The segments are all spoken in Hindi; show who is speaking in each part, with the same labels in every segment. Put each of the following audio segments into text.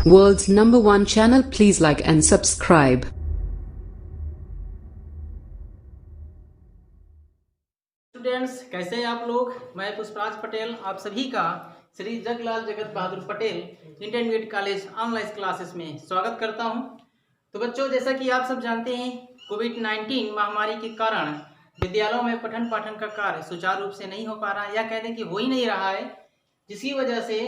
Speaker 1: World's #1 channel. Please like and subscribe.
Speaker 2: Students, कैसे हैं आप लोग। मैं पुष्पराज पटेल आप सभी का Shri Jaglal Jagat Bahadur Patel intermediate college online classes में स्वागत करता हूं। तो बच्चों, जैसा कि आप सब जानते हैं, कोविड-19 महामारी के कारण विद्यालयों में पठन पाठन का कार्य सुचारू रूप से नहीं हो पा रहा है, या कह दें कि हो ही नहीं रहा है, जिसकी वजह से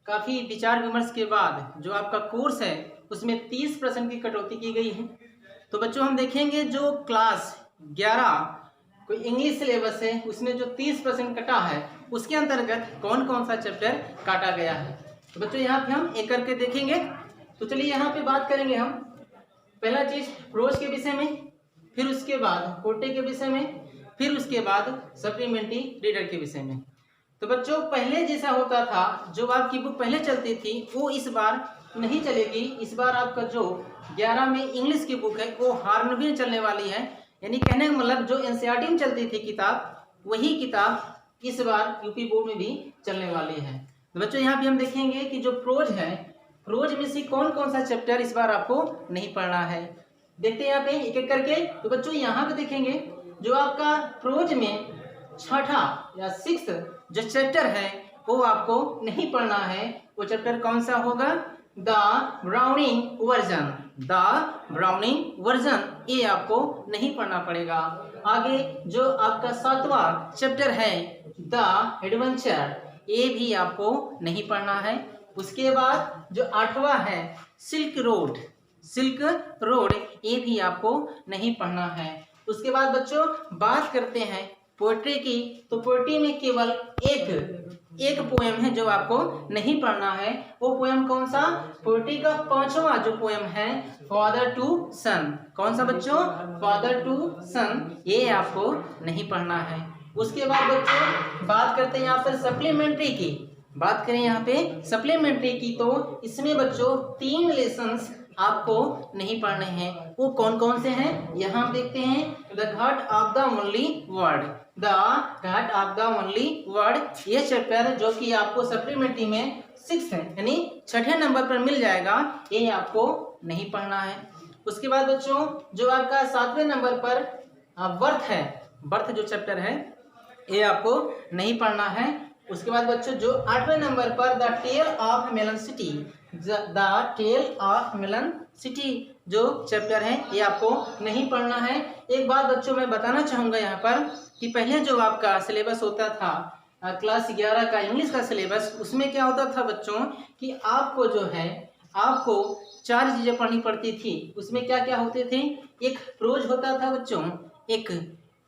Speaker 2: काफ़ी विचार विमर्श के बाद जो आपका कोर्स है उसमें 30% की कटौती की गई है। तो बच्चों, हम देखेंगे जो क्लास 11 कोई इंग्लिश सिलेबस है उसमें जो 30% कटा है उसके अंतर्गत कौन कौन सा चैप्टर काटा गया है। तो बच्चों, यहाँ पे हम एक करके देखेंगे। तो चलिए यहाँ पे बात करेंगे हम पहला चीज प्रोज के विषय में, फिर उसके बाद कोटे के विषय में, फिर उसके बाद सप्लीमेंट्री रीडर के विषय में। तो बच्चों, पहले जैसा होता था, जो आपकी बुक पहले चलती थी वो इस बार नहीं चलेगी। इस बार आपका जो 11 में इंग्लिश की बुक है वो हार्नबिल चलने वाली है, यानी कहने का मतलब जो एनसीईआरटी में चलती थी किताब वही किताब इस बार यूपी बोर्ड में भी चलने वाली है। तो बच्चों, यहाँ पे हम देखेंगे कि जो प्रोज है, प्रोज में से कौन कौन सा चैप्टर इस बार आपको नहीं पढ़ना है। देखते हैं यहाँ पे एक एक करके। तो बच्चों, यहाँ पे देखेंगे जो आपका प्रोज में छठा या 6th जो चैप्टर है वो आपको नहीं पढ़ना है। वो चैप्टर कौन सा होगा? The browning version. The browning version, ये आपको नहीं पढ़ना पड़ेगा। आगे जो आपका 7वां चैप्टर है द एडवेंचर, ये भी आपको नहीं पढ़ना है। उसके बाद जो 8वां है सिल्क रोड, सिल्क रोड, ये भी आपको नहीं पढ़ना है। उसके बाद बच्चों बात करते हैं पोएट्री की। तो पोएट्री में केवल एक पोएम है जो आपको नहीं पढ़ना है। वो पोएम कौन सा? पोएट्री का 5वां जो पोएम है फादर टू सन। कौन सा बच्चों? फादर टू सन, ये आपको नहीं पढ़ना है। उसके बाद बच्चों बात करते हैं यहाँ पर सप्लीमेंट्री की। बात करें यहाँ पे सप्लीमेंट्री की, तो इसमें बच्चों 3 लेसन्स आपको नहीं पढ़ने हैं। वो कौन कौन से हैं यहाँ देखते हैं। The Ghat of the only word, the Ghat of the only word, ये चैप्टर जो कि आपको सप्लीमेंट्री में 6 है यानी 6ठे नंबर पर मिल जाएगा, ये आपको नहीं पढ़ना है। उसके बाद बच्चों जो आपका 7वें नंबर पर बर्थ है, बर्थ जो चैप्टर है ये आपको नहीं पढ़ना है। उसके बाद बच्चों जो 8वें नंबर पर the tale of melon city, the tale of melon city जो चैप्टर है ये आपको नहीं पढ़ना है। एक बात बच्चों मैं बताना चाहूँगा यहाँ पर कि पहले जो आपका सिलेबस होता था क्लास 11 का इंग्लिश का सिलेबस, उसमें क्या होता था बच्चों कि आपको जो है आपको 4 चीज़ें पढ़नी पड़ती थी। उसमें क्या क्या होते थे? एक प्रोज होता था बच्चों, एक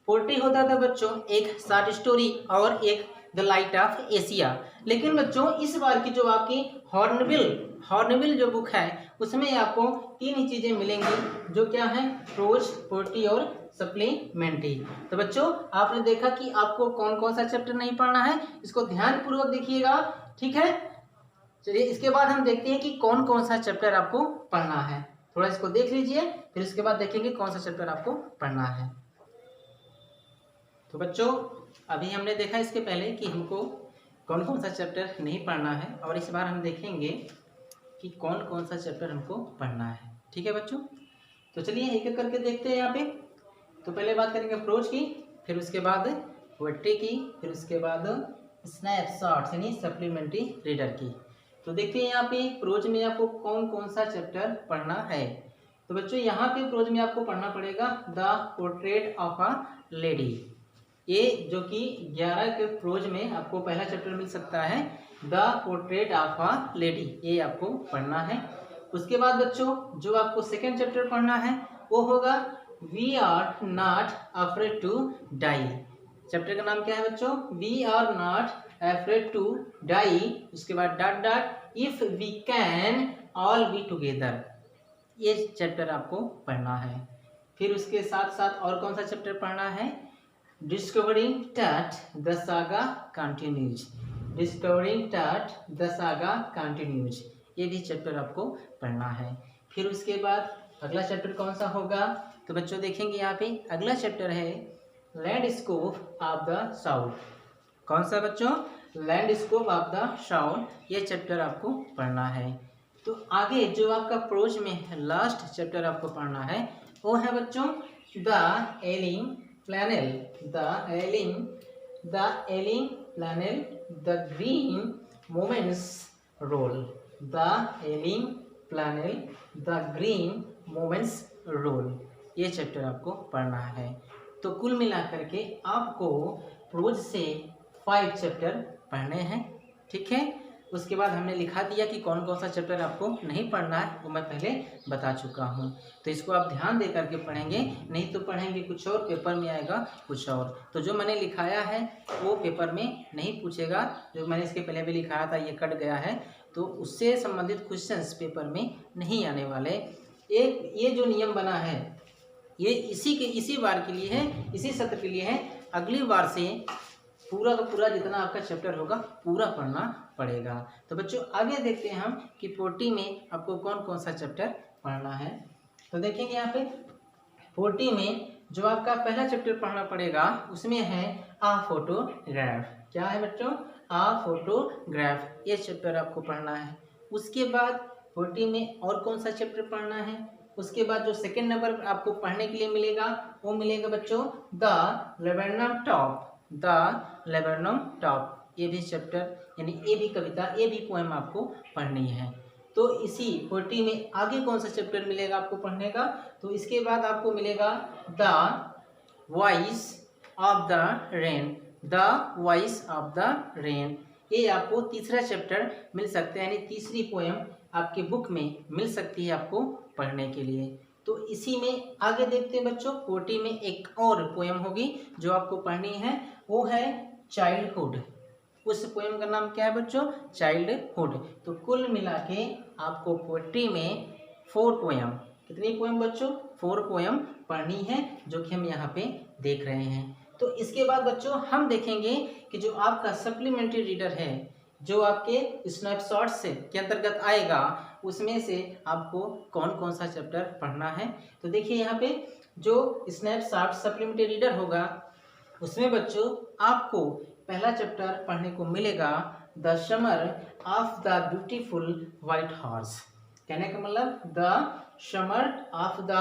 Speaker 2: पोएट्री होता था बच्चों, एक शॉर्ट स्टोरी और एक द लाइट ऑफ एशिया। लेकिन बच्चों इस बार की जो आपकी हॉर्नबिल जो बुक है उसमें आपको 3 ही चीज़ें मिलेंगी, जो क्या है? प्रोज, पोएट्री और सप्लीमेंट्री। तो बच्चों आपने देखा कि आपको कौन कौन सा चैप्टर नहीं पढ़ना है, इसको ध्यानपूर्वक देखिएगा, ठीक है। चलिए इसके बाद हम देखते हैं कि कौन कौन सा चैप्टर आपको पढ़ना है। थोड़ा इसको देख लीजिए, फिर उसके बाद देखेंगे कौन सा चैप्टर आपको पढ़ना है। तो बच्चों अभी हमने देखा इसके पहले कि हमको कौन कौन सा चैप्टर नहीं पढ़ना है, और इस बार हम देखेंगे कि कौन कौन सा चैप्टर हमको पढ़ना है, ठीक है बच्चों। तो चलिए एक एक करके देखते हैं यहाँ पे। तो पहले बात करेंगे प्रोज की, फिर उसके बाद पोएट्री की, फिर उसके बाद स्नैपशॉट्स यानी सप्लीमेंट्री रीडर की। तो देखते हैं यहाँ पे प्रोज में आपको कौन कौन सा चैप्टर पढ़ना है। तो बच्चों यहाँ पे प्रोज में आपको पढ़ना पड़ेगा the portrait of a lady. ये जो कि 11 के प्रोज में आपको पहला चैप्टर मिल सकता है, the portrait of a lady, ये आपको पढ़ना है। उसके बाद बच्चों जो आपको सेकेंड चैप्टर पढ़ना है वो होगा we are not afraid to die. Chapter का नाम क्या है बच्चों? We are not afraid to die. उसके बाद dot dot if we can all be together, ये चैप्टर आपको पढ़ना है। फिर उसके साथ साथ और कौन सा चैप्टर पढ़ना है? Discovering Tut the saga continues, discovering Tut the saga continues, ये भी चैप्टर आपको पढ़ना है। फिर उसके बाद अगला चैप्टर कौन सा होगा? तो बच्चों देखेंगे यहाँ पे अगला चैप्टर है लैंडस्केप ऑफ द साउथ। कौन सा बच्चों? लैंडस्केप ऑफ द साउथ, ये चैप्टर आपको पढ़ना है। तो आगे जो आपका प्रोज में लास्ट चैप्टर आपको पढ़ना है वो है बच्चों the ailing planet, the ailing planet, the green movement's role, the ailing planet, the green movement's role, ये चैप्टर आपको पढ़ना है। तो कुल मिलाकर के आपको प्रोज से 5 चैप्टर पढ़ने हैं, ठीक है। उसके बाद हमने लिखा दिया कि कौन कौन सा चैप्टर आपको नहीं पढ़ना है, वो मैं पहले बता चुका हूँ। तो इसको आप ध्यान दे करके पढ़ेंगे, नहीं तो पढ़ेंगे कुछ और, पेपर में आएगा कुछ और। तो जो मैंने लिखाया है वो पेपर में नहीं पूछेगा, जो मैंने इसके पहले भी लिखाया था ये कट गया है, तो उससे संबंधित क्वेश्चंस पेपर में नहीं आने वाले। एक ये जो नियम बना है ये इसी बार के लिए है, इसी सत्र के लिए है। अगली बार से पूरा का पूरा जितना आपका चैप्टर होगा पूरा पढ़ना पड़ेगा। तो बच्चों आगे देखते हैं हम कि 40 में आपको कौन कौन सा चैप्टर पढ़ना है। तो देखेंगे यहाँ पे 40 में जो आपका पहला चैप्टर पढ़ना पड़ेगा उसमें है आ फोटोग्राफ। क्या है बच्चों? आ फोटोग्राफ, ये चैप्टर आपको पढ़ना है। उसके बाद 40 में और कौन सा चैप्टर पढ़ना है? उसके बाद जो सेकेंड नंबर आपको पढ़ने के लिए मिलेगा वो मिलेगा बच्चों द लेबेनम टॉप, द लेबेनम टॉप, ये भी चैप्टर यानी ये भी कविता, ये भी पोएम आपको पढ़नी है। तो इसी 40 में आगे कौन सा चैप्टर मिलेगा आपको पढ़ने का? तो इसके बाद आपको मिलेगा the voice of the rain, the voice of the rain, ये आपको तीसरा चैप्टर मिल सकता है, यानी तीसरी पोएम आपके बुक में मिल सकती है आपको पढ़ने के लिए। तो इसी में आगे देखते हैं बच्चों 40 में एक और पोएम होगी जो आपको पढ़नी है, वो है चाइल्डहुड। उस पोएम का नाम क्या है बच्चों? चाइल्डहुड। तो कुल मिला के आपको 40 में 4 पोएम, कितनी पोएम बच्चों? 4 पोएम पढ़नी है, जो कि हम यहाँ पे देख रहे हैं। तो इसके बाद बच्चों हम देखेंगे कि जो आपका सप्लीमेंट्री रीडर है, जो आपके स्नैपशॉट्स के अंतर्गत आएगा, उसमें से आपको कौन कौन सा चैप्टर पढ़ना है। तो देखिए यहाँ पे जो स्नैपशॉट सप्लीमेंट्री रीडर होगा उसमें बच्चों आपको पहला चैप्टर पढ़ने को मिलेगा the summer of the beautiful white horse. कहने का मतलब the summer of the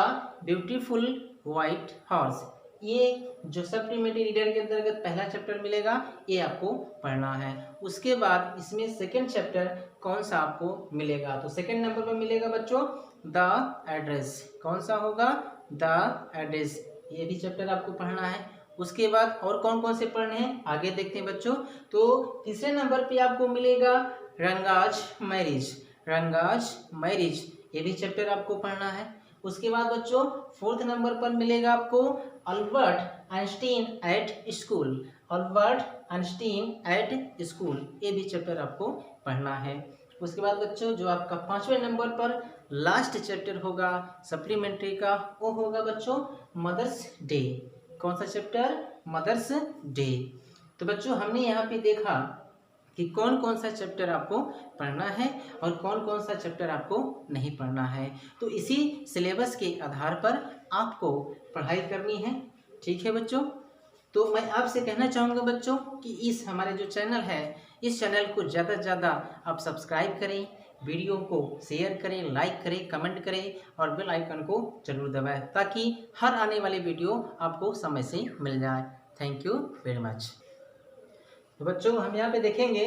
Speaker 2: beautiful white horse, ये जो सप्लीमेंट्री रीडर के अंतर्गत पहला चैप्टर मिलेगा ये आपको पढ़ना है। उसके बाद इसमें सेकंड चैप्टर कौन सा आपको मिलेगा? तो सेकंड नंबर पर मिलेगा बच्चों द एड्रेस। कौन सा होगा? द एड्रेस, ये भी चैप्टर आपको पढ़ना है। उसके बाद और कौन कौन से पढ़ने हैं आगे देखते हैं बच्चों। तो तीसरे नंबर पे आपको मिलेगा रंगाज मैरिज, रंगाज मैरिज, ये भी चैप्टर आपको पढ़ना है। उसके बाद बच्चों 4th नंबर पर मिलेगा आपको Albert Einstein at school, Albert Einstein at school, ये भी चैप्टर आपको पढ़ना है। उसके बाद बच्चों जो आपका 5वें नंबर पर लास्ट चैप्टर होगा सप्लीमेंट्री का, वो होगा बच्चों मदर्स डे। कौन सा चैप्टर? Mother's day. तो बच्चों हमने यहाँ पे देखा कि कौन कौन सा चैप्टर आपको पढ़ना है और कौन कौन सा चैप्टर आपको नहीं पढ़ना है। तो इसी सिलेबस के आधार पर आपको पढ़ाई करनी है, ठीक है बच्चों। तो मैं आपसे कहना चाहूँगा बच्चों कि इस हमारे जो चैनल है, इस चैनल को ज़्यादा से ज़्यादा आप सब्सक्राइब करें, वीडियो को शेयर करें, लाइक करें, कमेंट करें और बेल आइकन को जरूर दबाएं, ताकि हर आने वाली वीडियो आपको समय से मिल जाए। Thank you very much. तो बच्चों हम यहाँ पे देखेंगे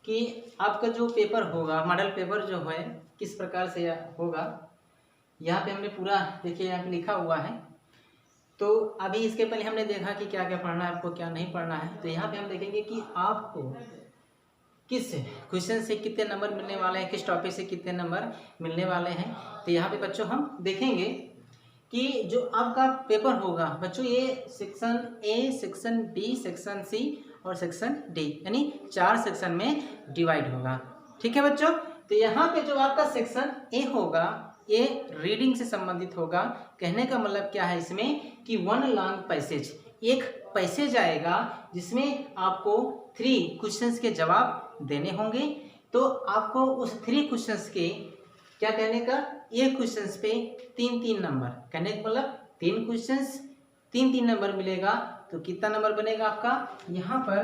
Speaker 2: कि आपका जो पेपर होगा, मॉडल पेपर जो है किस प्रकार से होगा। यहाँ पे हमने पूरा देखिए यहाँ पे लिखा हुआ है। तो अभी इसके पहले हमने देखा कि क्या क्या पढ़ना है आपको, क्या नहीं पढ़ना है। तो यहाँ पे हम देखेंगे कि आपको किस क्वेश्चन से कितने नंबर मिलने वाले हैं, किस टॉपिक से कितने नंबर मिलने वाले हैं। तो यहाँ पे बच्चों हम देखेंगे कि जो आपका पेपर होगा बच्चों, ये section A, section B, section C और सेक्शन डी, यानी 4 सेक्शन में डिवाइड होगा, ठीक है बच्चों। तो यहाँ पे जो आपका सेक्शन ए होगा ये रीडिंग से संबंधित होगा। कहने का मतलब क्या है इसमें कि 1 लॉन्ग पैसेज, एक पैसेज आएगा जिसमें आपको 3 क्वेश्चंस के जवाब देने होंगे। तो आपको उस 3 क्वेश्चंस के क्या कहने का, एक क्वेश्चंस पे 3-3 नंबर, कहने का मतलब 3 क्वेश्चंस 3-3 नंबर मिलेगा। तो कितना नंबर बनेगा आपका? यहाँ पर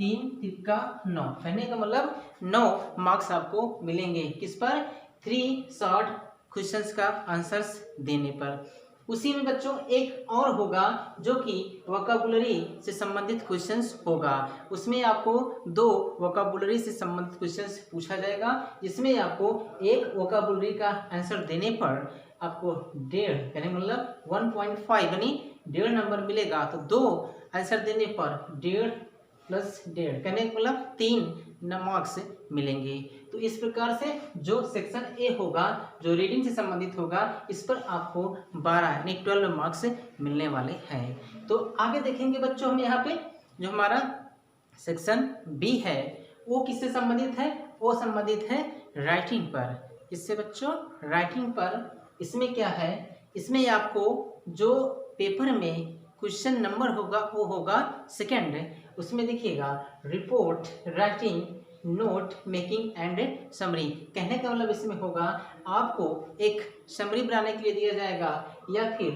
Speaker 2: 3 तिक्का 9, कहने का मतलब 9 मार्क्स आपको मिलेंगे किस पर, 3 शॉर्ट क्वेश्चंस का आंसर्स देने पर। उसी में बच्चों एक और होगा जो कि वोकैबुलरी से संबंधित क्वेश्चंस होगा। उसमें आपको 2 वोकैबुलरी से संबंधित क्वेश्चंस पूछा जाएगा, जिसमें आपको एक वोकैबुलरी का आंसर देने पर आपको 1.5 यानी मतलब 1.5 यानी 1.5 नंबर मिलेगा। तो 2 आंसर देने पर 1.5 प्लस 1.5 कहने का मतलब 3 मार्क्स मिलेंगे। तो इस प्रकार से जो सेक्शन ए होगा जो रीडिंग से संबंधित होगा इस पर आपको 12 यानी 12 मार्क्स मिलने वाले हैं। तो आगे देखेंगे बच्चों हम यहाँ पे जो हमारा सेक्शन बी है वो किससे संबंधित है, वो संबंधित है राइटिंग पर। किससे बच्चों, राइटिंग पर। इसमें क्या है, इसमें आपको जो पेपर में क्वेश्चन नंबर होगा वो होगा सेकंड। उसमें देखिएगा report, writing, note making and summary. कहने का मतलब इसमें होगा आपको एक समरी बनाने के लिए दिया जाएगा या फिर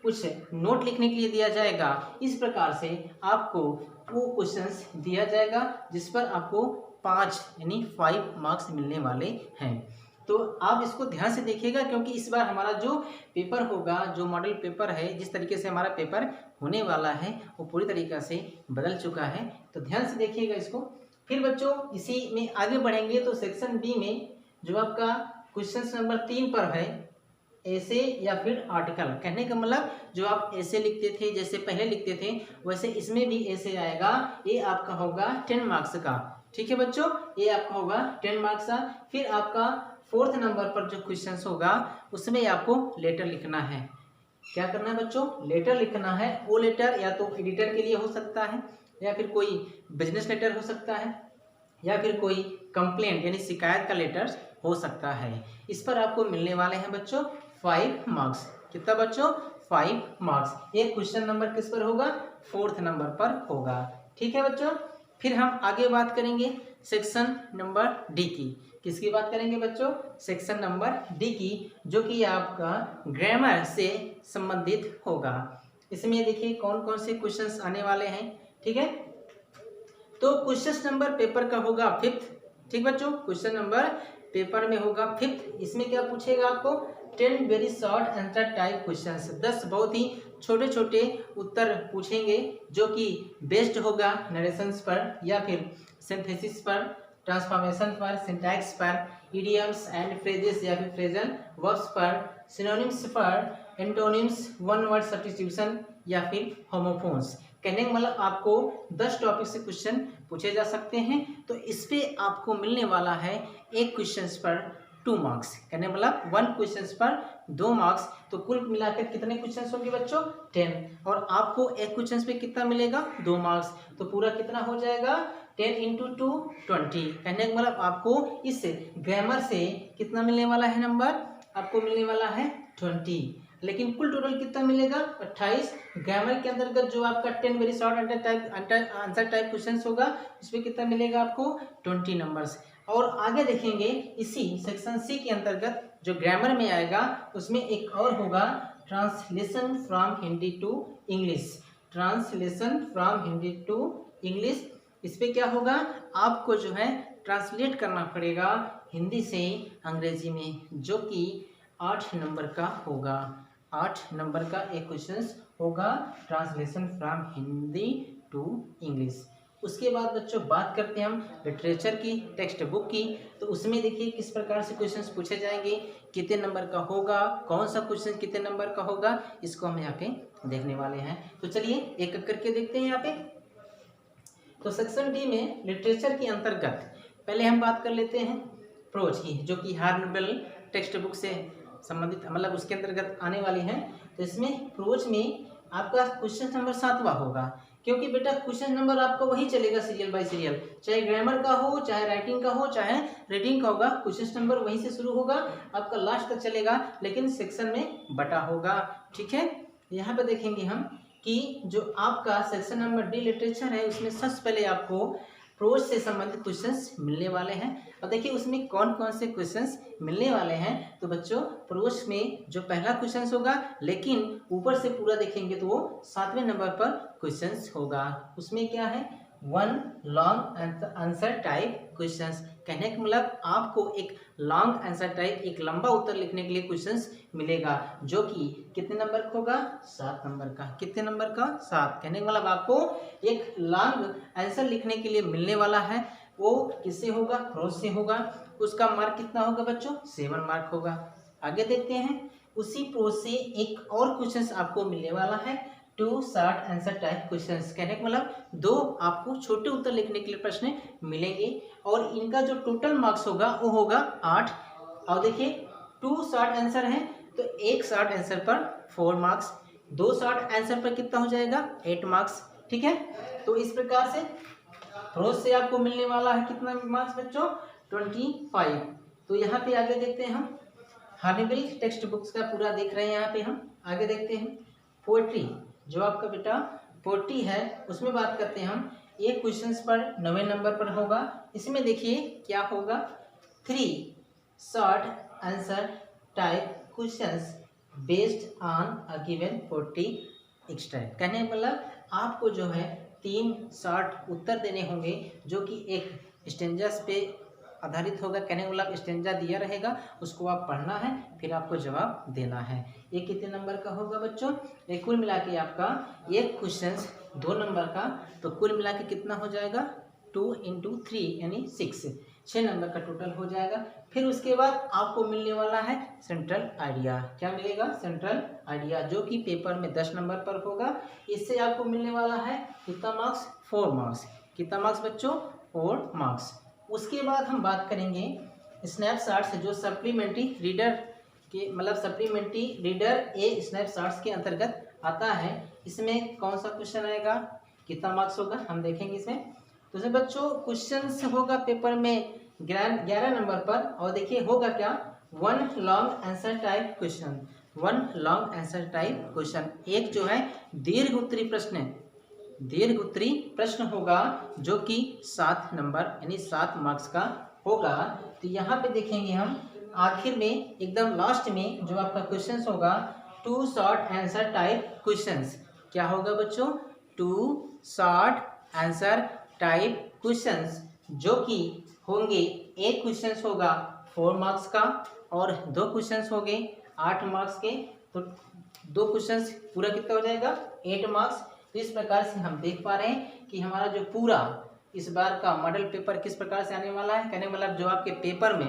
Speaker 2: कुछ नोट लिखने के लिए दिया जाएगा। इस प्रकार से आपको वो क्वेश्चंस दिया जाएगा जिस पर आपको 5 यानी 5 मार्क्स मिलने वाले हैं। तो आप इसको ध्यान से देखिएगा क्योंकि इस बार हमारा जो पेपर होगा, जो मॉडल पेपर है, जिस तरीके से हमारा पेपर होने वाला है वो पूरी तरीके से बदल चुका है। तो ध्यान से देखिएगा इसको। फिर बच्चों इसी में आगे बढ़ेंगे तो सेक्शन बी में जो आपका क्वेश्चन नंबर 3 पर है ऐसे या फिर आर्टिकल। कहने का मतलब जो आप ऐसे लिखते थे, जैसे पहले लिखते थे वैसे इसमें भी ऐसे आएगा। ये आपका होगा 10 मार्क्स का। ठीक है बच्चों, ये आपका होगा 10 मार्क्स का। फिर आपका 4th नंबर पर जो क्वेश्चन होगा उसमें आपको लेटर लिखना है। क्या करना है बच्चों, लेटर लिखना है। वो लेटर या तो एडिटर के लिए हो सकता है या फिर कोई बिजनेस लेटर हो सकता है या फिर कोई कंप्लेंट यानी शिकायत का लेटर हो सकता है। इस पर आपको मिलने वाले हैं बच्चों 5 मार्क्स। कितना बच्चों, 5 मार्क्स। ये क्वेश्चन नंबर किस पर होगा, 4th नंबर पर होगा। ठीक है बच्चों। फिर हम आगे बात करेंगे सेक्शन नंबर डी की। किसकी बात करेंगे बच्चों, सेक्शन नंबर डी की, जो कि आपका ग्रामर से संबंधित होगा। इसमें देखिए कौन कौन से क्वेश्चंस आने वाले हैं। ठीक है, तो क्वेश्चन नंबर पेपर का होगा 5th। ठीक बच्चों, क्वेश्चन नंबर पेपर में होगा 5th। इसमें क्या पूछेगा आपको, 10 very short answer type questions. 10 बहुत ही छोटे छोटे उत्तर पूछेंगे जो कि बेस्ड होगा नरेशंस पर या फिर सिंथेसिस पर, ट्रांसफॉर्मेशन पर, सिंटैक्स पर, इडियम्स एंड फ्रेजेस या फिर फ्रेजल वर्ब्स पर, सिनोनिम्स पर, एंटोनिम्स, वन वर्ड सब्स्टिट्यूशन या फिर होमोफोन्स। कहने का मतलब आपको 10 टॉपिक से क्वेश्चन पूछे जा सकते हैं। तो इस पे आपको मिलने वाला है एक क्वेश्चन पर 2 मार्क्स। कहने का मतलब 1 क्वेश्चन पर 2 मार्क्स। तो कुल मिलाकर कितने क्वेश्चन होंगे बच्चों, 10। और आपको एक क्वेश्चन पे कितना मिलेगा, 2 मार्क्स। तो पूरा कितना हो जाएगा, 10 × 2 20। कहने का मतलब आपको इस ग्रामर से कितना मिलने वाला है नंबर, आपको मिलने वाला है 20। लेकिन कुल टोटल कितना मिलेगा, 28। ग्रामर के अंतर्गत जो आपका 10 very short answer type question होगा उसमें कितना मिलेगा आपको, 20 नंबर्स। और आगे देखेंगे इसी सेक्शन सी के अंतर्गत जो ग्रामर में आएगा उसमें एक और होगा translation from Hindi to English. Translation from Hindi to English, इस पे क्या होगा, आपको जो है ट्रांसलेट करना पड़ेगा हिंदी से अंग्रेजी में, जो कि 8 नंबर का होगा। 8 नंबर का एक क्वेश्चन होगा translation from Hindi to English. उसके बाद बच्चों बात करते हैं हम लिटरेचर की, टेक्स्ट बुक की। तो उसमें देखिए किस प्रकार से क्वेश्चंस पूछे जाएंगे, कितने नंबर का होगा, कौन सा क्वेश्चन कितने नंबर का होगा, इसको हम यहाँ पे देखने वाले हैं। तो चलिए एक एक करके देखते हैं यहाँ पे। तो सेक्शन डी में लिटरेचर के अंतर्गत पहले हम बात कर लेते हैं प्रोज की, जो कि हार्नबेल टेक्स्ट बुक से संबंधित मतलब उसके अंतर्गत आने वाली है। तो इसमें प्रोज में आपका क्वेश्चन नंबर 7वां होगा, क्योंकि बेटा क्वेश्चन नंबर आपका वही चलेगा सीरियल बाय सीरियल, चाहे ग्रामर का हो, चाहे राइटिंग का हो, चाहे रीडिंग का होगा, क्वेश्चन नंबर वहीं से शुरू होगा आपका लास्ट तक चलेगा, लेकिन सेक्शन में बटा होगा। ठीक है, यहाँ पे देखेंगे हम कि जो आपका सेक्शन नंबर डी लिटरेचर है उसमें सबसे पहले आपको प्रोज से संबंधित क्वेश्चंस मिलने वाले हैं। और देखिए उसमें कौन कौन से क्वेश्चंस मिलने वाले हैं। तो बच्चों प्रोज में जो पहला क्वेश्चन होगा, लेकिन ऊपर से पूरा देखेंगे तो वो 7वें नंबर पर क्वेश्चंस होगा। उसमें क्या है, one long answer type questions. कहने का मतलब आपको एक लॉन्ग आंसर टाइप, एक लंबा उत्तर लिखने के लिए क्वेश्चंस मिलेगा, जो कि कितने नंबर का होगा? 7 नंबर का। कितने नंबर का? 7। कहने का मतलब आपको एक लॉन्ग आंसर लिखने के लिए मिलने वाला है, वो किससे होगा? प्रोज से होगा। उसका मार्क कितना होगा बच्चों? 7 मार्क होगा। आगे देखते हैं, उसी प्रोज से एक और क्वेश्चंस आपको मिलने वाला है, 2 शॉर्ट आंसर टाइप क्वेश्चंस। कहने का मतलब 2 आपको छोटे उत्तर लिखने के लिए प्रश्न मिलेंगे, और इनका जो टोटल मार्क्स होगा वो होगा 8। और देखिए 2 शॉर्ट आंसर हैं तो एक शॉर्ट आंसर पर 4 मार्क्स, 2 शॉर्ट आंसर पर कितना हो जाएगा? 8 मार्क्स। ठीक है, तो इस प्रकार से प्रोज से आपको मिलने वाला है कितना मार्क्स बच्चों? 25। तो यहाँ पे आगे देखते हैं हम, हॉर्नबिल टेक्स्ट बुक्स का पूरा देख रहे हैं। यहाँ पे हम आगे देखते हैं पोएट्री, जो आपका बेटा पोएट्री है उसमें बात करते हैं हम। एक क्वेश्चंस पर 9वें नंबर पर होगा। इसमें देखिए क्या होगा, 3 short answer type questions based on a given poetry extract. कहने का मतलब आपको जो है 3 शॉर्ट उत्तर देने होंगे, जो कि एक स्टेंजर्स पे आधारित होगा। कहने का मतलब स्टेंजा दिया रहेगा, उसको आप पढ़ना है, फिर आपको जवाब देना है। ये कितने नंबर का होगा बच्चों? ये कुल मिला के आपका एक क्वेश्चन 2 नंबर का, तो कुल मिला के कितना हो जाएगा? 2 इंटू 3 यानी 6 नंबर का टोटल हो जाएगा। फिर उसके बाद आपको मिलने वाला है सेंट्रल आइडिया। क्या मिलेगा? सेंट्रल आइडिया, जो कि पेपर में 10 नंबर पर होगा। इससे आपको मिलने वाला है कितना मार्क्स? 4 मार्क्स। कितना मार्क्स बच्चों? 4 मार्क्स। उसके बाद हम बात करेंगे स्नैपशॉट से, जो सप्लीमेंट्री रीडर के मतलब सप्लीमेंट्री रीडर ए स्नैपशॉट्स के अंतर्गत आता है। इसमें कौन सा क्वेश्चन आएगा, कितना मार्क्स होगा, हम देखेंगे इसमें। तो इसमें बच्चों क्वेश्चन होगा पेपर में 11 नंबर पर, और देखिए होगा क्या, 1 long answer type question. 1 long answer type question, एक जो है दीर्घ उत्तरी प्रश्न, दीर्घ उत्तरी प्रश्न होगा, जो कि 7 नंबर यानी 7 मार्क्स का होगा। तो यहाँ पे देखेंगे हम आखिर में एकदम लास्ट में जो आपका क्वेश्चंस होगा 2 शॉर्ट आंसर टाइप क्वेश्चंस। क्या होगा बच्चों? 2 शॉर्ट आंसर टाइप क्वेश्चंस, जो कि होंगे, एक क्वेश्चंस होगा 4 मार्क्स का और 2 क्वेश्चंस होंगे 8 मार्क्स के। तो 2 क्वेश्चंस पूरा कितना हो जाएगा? 8 मार्क्स। तो इस प्रकार से हम देख पा रहे हैं कि हमारा जो पूरा इस बार का मॉडल पेपर किस प्रकार से आने वाला है। कहने मतलब जो आपके पेपर में,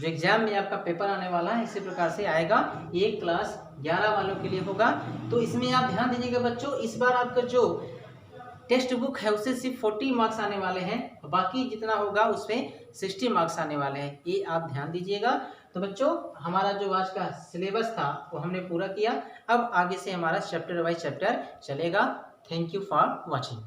Speaker 2: जो एग्जाम में आपका पेपर आने वाला है, इसी प्रकार से आएगा। ये क्लास 11 वालों के लिए होगा। तो इसमें आप ध्यान दीजिएगा बच्चों, इस बार आपका जो टेक्स्ट बुक है उससे सिर्फ 40 मार्क्स आने वाले हैं, बाकी जितना होगा उसमें 60 मार्क्स आने वाले हैं। ये आप ध्यान दीजिएगा। तो बच्चों हमारा जो आज का सिलेबस था वो हमने पूरा किया। अब आगे से हमारा चैप्टर वाइज चैप्टर चलेगा। Thank you for watching.